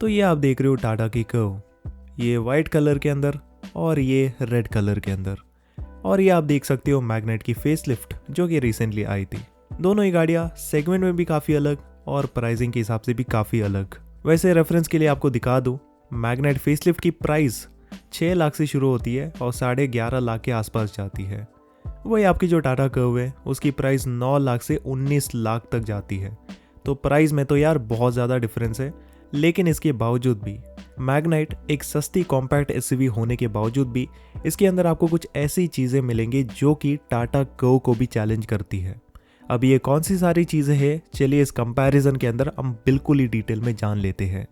तो ये आप देख रहे हो टाटा की कर्व, ये वाइट कलर के अंदर और ये रेड कलर के अंदर। और ये आप देख सकते हो मैग्नेट की फेसलिफ्ट जो कि रिसेंटली आई थी। दोनों ही गाड़ियाँ सेगमेंट में भी काफ़ी अलग और प्राइसिंग के हिसाब से भी काफ़ी अलग। वैसे रेफरेंस के लिए आपको दिखा दूँ, मैग्नेट फेसलिफ्ट की प्राइस 6 लाख से शुरू होती है और 11.5 लाख के आसपास जाती है। वही आपकी जो टाटा कर्व है उसकी प्राइस 9 लाख से 19 लाख तक जाती है। तो प्राइस में तो यार बहुत ज़्यादा डिफरेंस है, लेकिन इसके बावजूद भी मैग्नाइट एक सस्ती कॉम्पैक्ट एसयूवी होने के बावजूद भी इसके अंदर आपको कुछ ऐसी चीज़ें मिलेंगी जो कि टाटा कर्व को भी चैलेंज करती है। अब ये कौन सी सारी चीज़ें हैं, चलिए इस कंपैरिजन के अंदर हम बिल्कुल ही डिटेल में जान लेते हैं।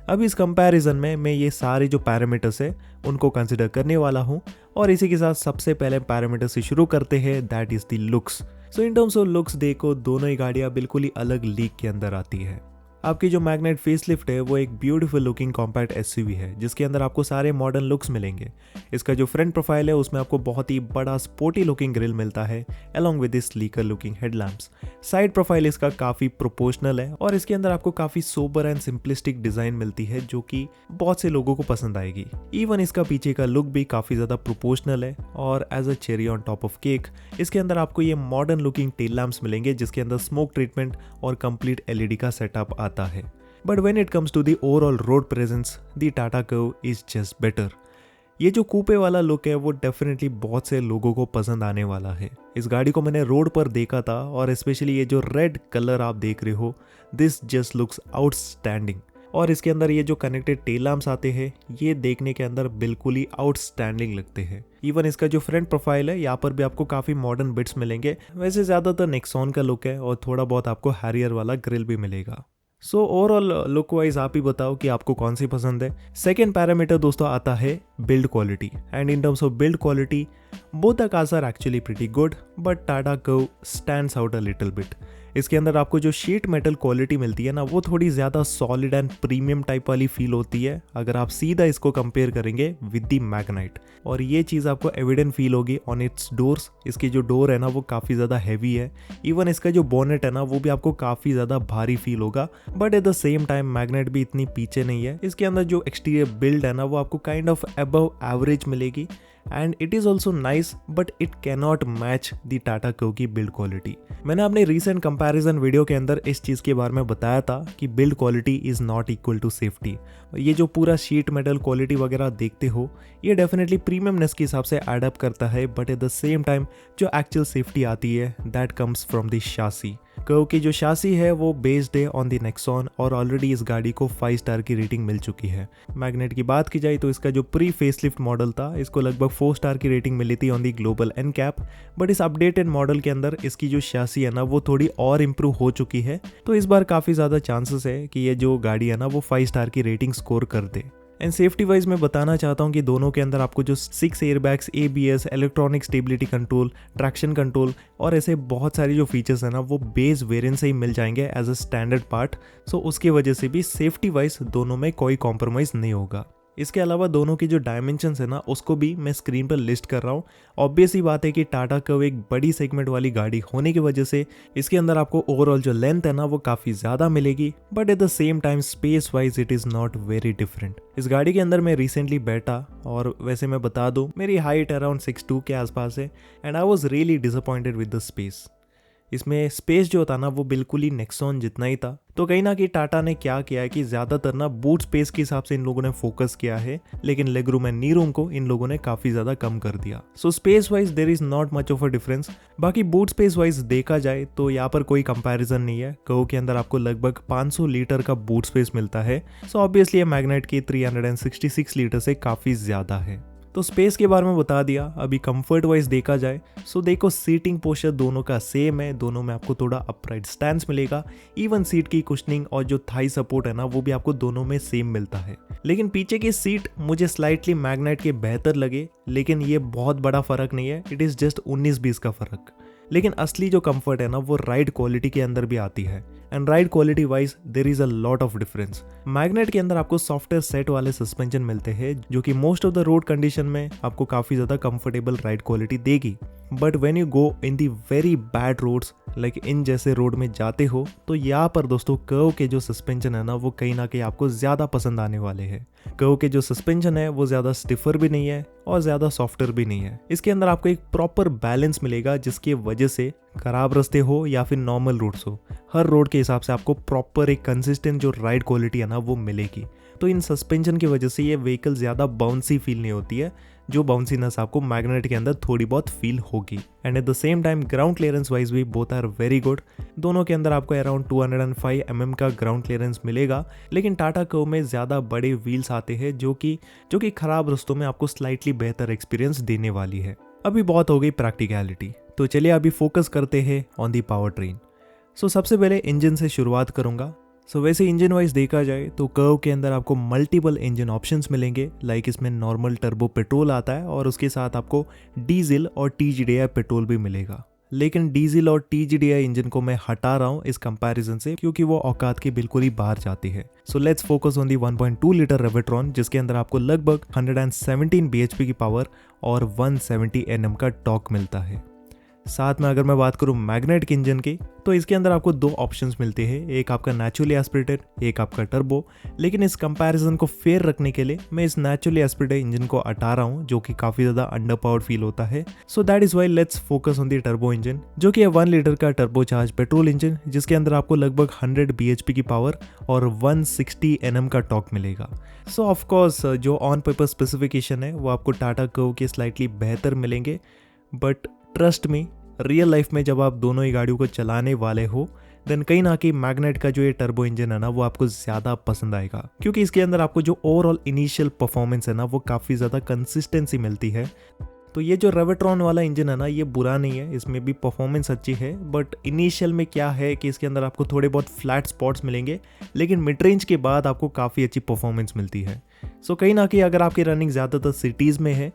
अब इस कंपैरिजन में मैं ये सारे जो पैरामीटर्स है उनको कंसिडर करने वाला हूँ और इसी के साथ सबसे पहले पैरामीटर से शुरू करते हैं, that is the looks. So in terms of looks देखो, दोनों ही गाड़ियाँ बिल्कुल ही अलग लीग के अंदर आती है। आपकी जो मैग्नेट फेसलिफ्ट है वो एक ब्यूटीफुल लुकिंग कॉम्पैक्ट एसयूवी है जिसके अंदर आपको सारे मॉडर्न लुक्स मिलेंगे। इसका जो फ्रंट प्रोफाइल है उसमें आपको बहुत ही बड़ा स्पोर्टी लुकिंग ग्रिल मिलता है along with this slicker looking headlamps. Side profile इसका काफ़ी प्रोपोर्शनल है और इसके अंदर आपको काफ़ी सोबर एंड सिंपलिस्टिक डिज़ाइन मिलती है जो कि बहुत से लोगों को पसंद आएगी। इवन इसका पीछे का लुक भी काफ़ी ज़्यादा प्रोपोर्शनल है और as a cherry on top of cake इसके अंदर आपको ये मॉडर्न लुकिंग टेल लैम्प्स मिलेंगे जिसके अंदर स्मोक ट्रीटमेंट और कंप्लीट एलईडी का सेटअप आता है। But when it comes to the overall road presence, the Tata Curvv is just better. ये जो कूपे वाला लुक है वो डेफिनेटली बहुत से लोगों को पसंद आने वाला है। इस गाड़ी को मैंने रोड पर देखा था और स्पेशली ये जो रेड कलर आप देख रहे हो, दिस जस्ट लुक्स आउटस्टैंडिंग। और इसके अंदर ये जो कनेक्टेड टेल लैम्प्स आते हैं ये देखने के अंदर बिल्कुल ही आउटस्टैंडिंग लगते हैं। इवन इसका जो फ्रंट प्रोफाइल है यहाँ पर भी आपको काफ़ी मॉडर्न बिट्स मिलेंगे। वैसे ज़्यादातर नेक्सॉन का लुक है और थोड़ा बहुत आपको हैरियर वाला ग्रिल भी मिलेगा। सो ओवरऑल लुक वाइज आप ही बताओ कि आपको कौन सी पसंद है। सेकेंड पैरामीटर दोस्तों आता है build quality, and in terms of build quality both the cars are actually pretty good but Tata Curvv stands out a little bit. इसके अंदर आपको जो शीट मेटल क्वालिटी मिलती है ना वो थोड़ी ज़्यादा सॉलिड एंड प्रीमियम टाइप वाली फील होती है अगर आप सीधा इसको कंपेयर करेंगे विद द मैग्नाइट। और ये चीज़ आपको एविडेंट फील होगी ऑन इट्स डोर्स। इसकी जो डोर है ना वो काफ़ी ज़्यादा हैवी है। इवन इसका जो बोनेट है ना वो भी आपको काफ़ी ज़्यादा भारी फील होगा। But at the same time magnet भी इतनी पीछे नहीं है। इसके अंदर जो एक्सटीरियर बिल्ड है ना वो आपको काइंड ऑफ अबव एवरेज मिलेगी and it is also nice but it cannot match the Tata curve की बिल्ड क्वालिटी। मैंने अपने रिसेंट कंपैरिजन वीडियो के अंदर इस चीज़ के बारे में बताया था कि build quality is not equal to safety. ये जो पूरा शीट मेटल क्वालिटी वगैरह देखते हो ये डेफिनेटली प्रीमियमनेस के हिसाब से एड अप करता है, but at the same time जो एक्चुअल सेफ्टी आती है दैट कम्स फ्रॉम द शासी। कर्व की जो शासी है वो बेस्ड है ऑन द नेक्सॉन और ऑलरेडी इस गाड़ी को 5 स्टार की रेटिंग मिल चुकी है। मैग्नेट की बात की जाए तो इसका जो प्री फेसलिफ्ट मॉडल था इसको लगभग 4 स्टार की रेटिंग मिली थी on the global NCAP, but इस अपडेटेड मॉडल के अंदर इसकी जो शासी है ना वो थोड़ी और इंप्रूव हो चुकी है। तो इस बार काफ़ी ज़्यादा चांसेस है कि ये जो गाड़ी है ना वो 5 स्टार की रेटिंग स्कोर कर दे। एंड सेफ्टी वाइज मैं बताना चाहता हूँ कि दोनों के अंदर आपको जो 6 airbags, ABS, electronic stability control, traction control और ऐसे बहुत सारी जो फीचर्स हैं ना वो बेस वेरिएंट से ही मिल जाएंगे एज अ स्टैंडर्ड पार्ट। सो उसकी वजह से भी सेफ्टी वाइज दोनों में कोई कॉम्प्रोमाइज़ नहीं होगा। इसके अलावा दोनों की जो डायमेंशंस है ना उसको भी मैं स्क्रीन पर लिस्ट कर रहा हूँ। ऑब्वियस ही बात है कि टाटा कर्व एक बड़ी सेगमेंट वाली गाड़ी होने की वजह से इसके अंदर आपको ओवरऑल जो लेंथ है ना वो काफ़ी ज़्यादा मिलेगी, but at the same time space wise it is not very different. इस गाड़ी के अंदर मैं रिसेंटली बैठा और वैसे मैं बता दूँ मेरी हाइट अराउंड 6'2" के आसपास है and I was really disappointed with the space. इसमें स्पेस जो था ना वो बिल्कुल ही नेक्सॉन जितना ही था। तो कहीं ना कहीं टाटा ने क्या किया है कि ज़्यादातर ना बूट स्पेस के हिसाब से इन लोगों ने फोकस किया है, लेकिन leg room and knee room को इन लोगों ने काफ़ी ज़्यादा कम कर दिया। So space wise there is not much of a difference. बाकी बूट स्पेस वाइज देखा जाए तो यहाँ पर कोई कंपैरिजन नहीं है। कर्व के अंदर आपको लगभग 500 लीटर का बूट स्पेस मिलता है। सो ऑब्वियसली मैग्नेट की 366 लीटर से काफ़ी ज़्यादा है। तो स्पेस के बारे में बता दिया। अभी कंफर्ट वाइज देखा जाए सो देखो सीटिंग पोस्चर दोनों का सेम है, दोनों में आपको थोड़ा अपराइट स्टैंस मिलेगा। इवन सीट की कुशनिंग और जो थाई सपोर्ट है ना वो भी आपको दोनों में सेम मिलता है। लेकिन पीछे की सीट मुझे स्लाइटली मैग्नेट के बेहतर लगे, लेकिन ये बहुत बड़ा फर्क नहीं है, इट इज़ जस्ट 19-20 का फर्क। लेकिन असली जो कंफर्ट है ना वो राइड क्वालिटी के अंदर भी आती है and ride quality wise there is a lot of difference. Magnet के अंदर आपको सॉफ्टवेयर सेट वाले सस्पेंशन मिलते हैं जो कि most of the road condition में आपको काफ़ी ज़्यादा कंफर्टेबल राइड क्वालिटी देगी, but when you go in the very bad roads like in जैसे रोड में जाते हो तो यहाँ पर दोस्तों कर्व के जो सस्पेंशन है ना वो कहीं ना कहीं आपको ज़्यादा पसंद आने वाले हैं। कर्व के जो सस्पेंशन है वो ज़्यादा स्टिफर भी नहीं है और ज़्यादा सॉफ्टर भी नहीं है। इसके अंदर आपको एक प्रॉपर बैलेंस मिलेगा जिसकी वजह से खराब रास्ते हो या फिर नॉर्मल रोड्स हो, हर रोड के हिसाब से आपको प्रॉपर एक कंसिस्टेंट जो राइड क्वालिटी है ना वो मिलेगी। तो इन सस्पेंशन की वजह से ये व्हीकल ज़्यादा बाउंसी फील नहीं होती है, जो बाउंसीनेस आपको मैग्नेट के अंदर थोड़ी बहुत फील होगी। And at the same time ground clearance wise भी बोथ आर वेरी गुड। दोनों के अंदर आपको अराउंड 205 mm का ग्राउंड क्लियरेंस मिलेगा, लेकिन टाटा कर्व में ज़्यादा बड़े व्हील्स आते हैं जो कि खराब रास्तों में आपको स्लाइटली बेहतर एक्सपीरियंस देने वाली है। अभी बहुत हो गई प्रैक्टिकलिटी, तो चलिए अभी फोकस करते हैं ऑन दी पावर ट्रेन। सो सबसे पहले इंजन से शुरुआत करूंगा। वैसे इंजन वाइज देखा जाए तो कर्व के अंदर आपको मल्टीपल इंजन ऑप्शंस मिलेंगे। लाइक इसमें नॉर्मल टर्बो पेट्रोल आता है और उसके साथ आपको डीजल और TGDI पेट्रोल भी मिलेगा। लेकिन डीजल और TGDI इंजन को मैं हटा रहा हूँ इस कंपैरिजन से, क्योंकि वो औकात के बिल्कुल ही बाहर जाती है। So let's focus on the 1.2 litre Revotron, जिसके अंदर आपको लगभग 117 bhp की पावर और 170 Nm का टॉर्क मिलता है। साथ में अगर मैं बात करूं मैग्नेट के इंजन की, तो इसके अंदर आपको दो ऑप्शंस मिलते हैं, एक आपका नेचुरली एस्पिरेटेड, एक आपका टर्बो। लेकिन इस कंपैरिजन को फेयर रखने के लिए मैं इस नेचुरली एस्पिरेटेड इंजन को हटा रहा हूं, जो कि काफी ज्यादा अंडर पावर्ड फील होता है। So that is why let's focus on the turbo engine, जो कि है 1 लीटर का टर्बो चार्ज पेट्रोल इंजन, जिसके अंदर आपको लगभग 100 bhp की पावर और 160 Nm का टॉर्क मिलेगा। सो ऑफकोर्स जो ऑन पेपर स्पेसिफिकेशन है वो आपको टाटा कर्व के स्लाइटली बेहतर मिलेंगे, but trust me, real life में जब आप दोनों ही गाड़ियों को चलाने वाले हो देन कहीं ना कहीं मैग्नेट का जो ये टर्बो इंजन है ना वो आपको ज़्यादा पसंद आएगा, क्योंकि इसके अंदर आपको जो ओवरऑल इनिशियल परफॉर्मेंस है ना वो काफ़ी ज़्यादा कंसिस्टेंसी मिलती है। तो ये जो रेवेट्रॉन वाला इंजन है ना ये बुरा नहीं है, इसमें भी परफॉर्मेंस अच्छी है, बट इनिशियल में क्या है कि इसके अंदर आपको थोड़े बहुत फ्लैट स्पॉट्स मिलेंगे, लेकिन मिड रेंज के बाद आपको काफ़ी अच्छी परफॉर्मेंस मिलती है। सो कहीं ना कहीं अगर आपकी रनिंग ज़्यादातर सिटीज़ में है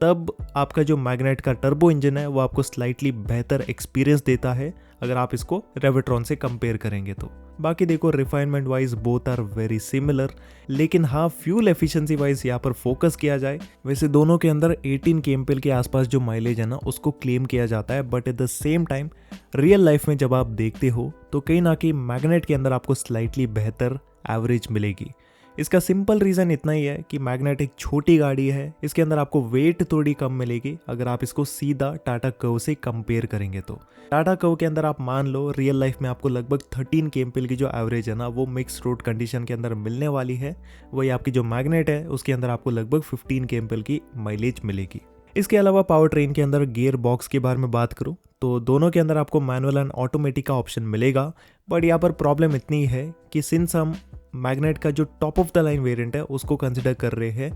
तब आपका जो मैग्नेट का टर्बो इंजन है वो आपको स्लाइटली बेहतर एक्सपीरियंस देता है अगर आप इसको रेवेट्रॉन से कंपेयर करेंगे तो। बाकी देखो refinement wise both are very similar, लेकिन हाँ फ्यूल एफिशिएंसी वाइज यहाँ पर फोकस किया जाए, वैसे दोनों के अंदर 18 kmpl के आसपास जो माइलेज है ना उसको क्लेम किया जाता है, but at the same time real life में जब आप देखते हो तो कहीं ना कहीं मैग्नेट के अंदर आपको स्लाइटली बेहतर एवरेज मिलेगी। इसका सिंपल रीज़न इतना ही है कि मैग्नेट एक छोटी गाड़ी है, इसके अंदर आपको वेट थोड़ी कम मिलेगी अगर आप इसको सीधा टाटा कर्व से कंपेयर करेंगे तो। टाटा कर्व के अंदर आप मान लो रियल लाइफ में आपको लगभग 13 kmpl की जो एवरेज है ना वो मिक्स रोड कंडीशन के अंदर मिलने वाली है, वही आपकी जो मैग्नेट है उसके अंदर आपको लगभग 15 kmpl की माइलेज मिलेगी। इसके अलावा पावर ट्रेन के अंदर गियर बॉक्स के बारे में बात करूं तो दोनों के अंदर आपको मैनुअल एंड ऑटोमेटिक का ऑप्शन मिलेगा, बट यहाँ पर प्रॉब्लम इतनी है कि सिंस हम मैग्नेट का जो top of the line variant है उसको कंसिडर कर रहे हैं,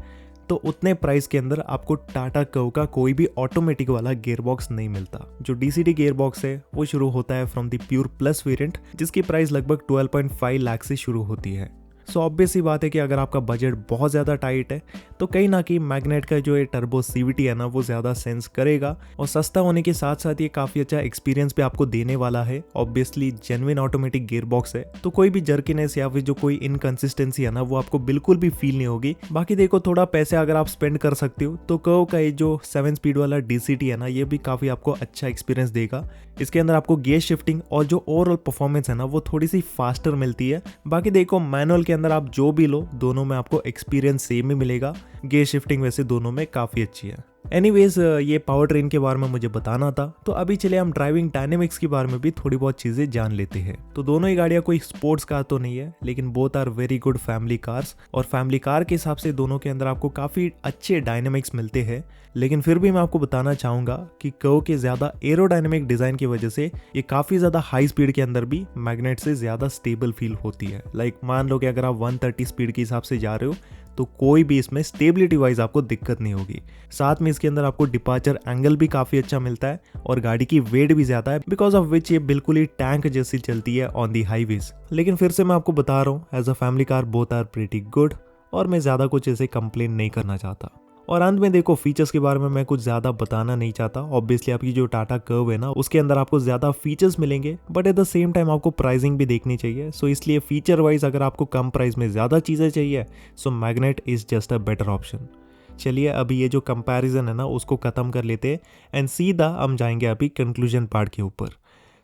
तो उतने प्राइस के अंदर आपको टाटा कर्व का कोई भी ऑटोमेटिक वाला गियर बॉक्स नहीं मिलता। जो DCT गियर बॉक्स है वो शुरू होता है from the pure plus variant, जिसकी प्राइस लगभग 12.5 लाख से शुरू होती है। सो ऑब्वियस सी बात है कि अगर आपका बजट बहुत ज़्यादा टाइट है तो कहीं ना कहीं मैग्नेट का जो ये टर्बो CVT है ना वो ज़्यादा सेंस करेगा, और सस्ता होने के साथ साथ ये काफ़ी अच्छा एक्सपीरियंस भी आपको देने वाला है। Obviously genuine automatic gear box है तो कोई भी जर्किनेस या फिर जो कोई इनकंसिस्टेंसी है ना वो आपको बिल्कुल भी फील नहीं होगी। बाकी देखो थोड़ा पैसे अगर आप स्पेंड कर सकते हो तो कर्व का ये जो 7 स्पीड वाला DCT है ना ये भी काफ़ी आपको अच्छा एक्सपीरियंस देगा। इसके अंदर आपको गियर शिफ्टिंग और जो ओवरऑल परफॉर्मेंस है ना वो थोड़ी सी फास्टर मिलती है। बाकी देखो मैनुअल के अंदर आप जो भी लो दोनों में आपको एक्सपीरियंस सेम ही मिलेगा, गियर शिफ्टिंग वैसे दोनों में काफ़ी अच्छी है। एनीवेज ये पावर ट्रेन के बारे में मुझे बताना था, तो अभी चले हम ड्राइविंग डायनेमिक्स के बारे में भी थोड़ी बहुत चीज़ें जान लेते हैं। तो दोनों ही गाड़ियाँ कोई स्पोर्ट्स कार तो नहीं है, लेकिन both are very good family cars, और फैमिली कार के हिसाब से दोनों के अंदर आपको काफ़ी अच्छे डायनेमिक्स मिलते हैं। लेकिन फिर भी मैं आपको बताना चाहूँगा कि कर्व के ज़्यादा एरोडायनेमिक डिज़ाइन की वजह से ये काफ़ी ज़्यादा हाई स्पीड के अंदर भी मैग्नेट से ज़्यादा स्टेबल फील होती है। लाइक मान लो कि अगर आप 130 स्पीड के हिसाब से जा रहे हो तो कोई भी इसमें स्टेबिलिटी वाइज आपको दिक्कत नहीं होगी। साथ में इसके अंदर आपको डिपार्चर एंगल भी काफ़ी अच्छा मिलता है और गाड़ी की वेट भी ज़्यादा है, बिकॉज ऑफ विच ये बिल्कुल ही टैंक जैसी चलती है ऑन दी हाईवेज। लेकिन फिर से मैं आपको बता रहा हूँ as a family car both are pretty good, और मैं ज़्यादा कुछ ऐसे कंप्लेन नहीं करना चाहता। और अंत में देखो फीचर्स के बारे में मैं कुछ ज़्यादा बताना नहीं चाहता। ऑब्वियसली आपकी जो टाटा कर्व है ना उसके अंदर आपको ज़्यादा फीचर्स मिलेंगे, but at the same time आपको प्राइसिंग भी देखनी चाहिए। सो इसलिए फीचर वाइज अगर आपको कम प्राइस में ज़्यादा चीज़ें चाहिए so magnet is just a better option. चलिए अभी ये जो कंपैरिजन है ना उसको ख़त्म कर लेते हैं एंड सीधा हम जाएंगे अभी कंक्लूजन पार्ट के ऊपर।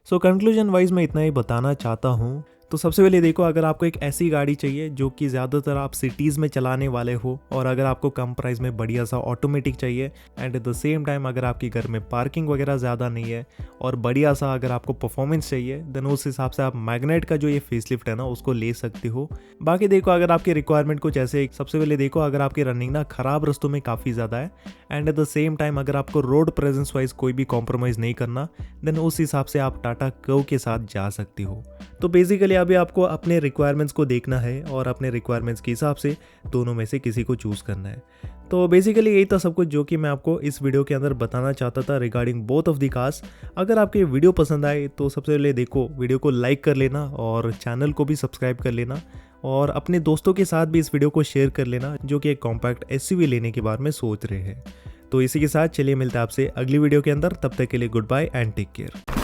सो कंक्लूजन वाइज मैं इतना ही बताना चाहता हूँ। तो सबसे पहले देखो, अगर आपको एक ऐसी गाड़ी चाहिए जो कि ज़्यादातर आप सिटीज़ में चलाने वाले हो, और अगर आपको कम प्राइस में बढ़िया सा ऑटोमेटिक चाहिए, and at the same time अगर आपके घर में पार्किंग वगैरह ज़्यादा नहीं है और बढ़िया सा अगर आपको परफॉर्मेंस चाहिए, देन उस हिसाब से आप मैग्नेट का जो ये फेसलिफ्ट है ना उसको ले सकते हो। बाकी देखो, अगर आपकी रिक्वायरमेंट कुछ ऐसे, सबसे पहले देखो, अगर आपकी रनिंग ना खराब रस्तों में काफ़ी ज़्यादा है and at the same time अगर आपको रोड प्रेजेंस वाइज कोई भी कॉम्प्रोमाइज़ नहीं करना, देन उस हिसाब से आप टाटा कर्व के साथ जा सकते हो। तो बेसिकली अभी आपको अपने रिक्वायरमेंट्स को देखना है और अपने रिक्वायरमेंट्स के हिसाब से दोनों में से किसी को चूज़ करना है। तो बेसिकली यही था सब कुछ जो कि मैं आपको इस वीडियो के अंदर बताना चाहता था regarding both of the cars. अगर आपको ये वीडियो पसंद आए तो सबसे पहले देखो, वीडियो को लाइक कर लेना और चैनल को भी सब्सक्राइब कर लेना, और अपने दोस्तों के साथ भी इस वीडियो को शेयर कर लेना जो कि एक कॉम्पैक्ट एसयूवी लेने के बारे में सोच रहे हैं। तो इसी के साथ चलिए मिलते हैं आपसे अगली वीडियो के अंदर। तब तक के लिए good bye and take care.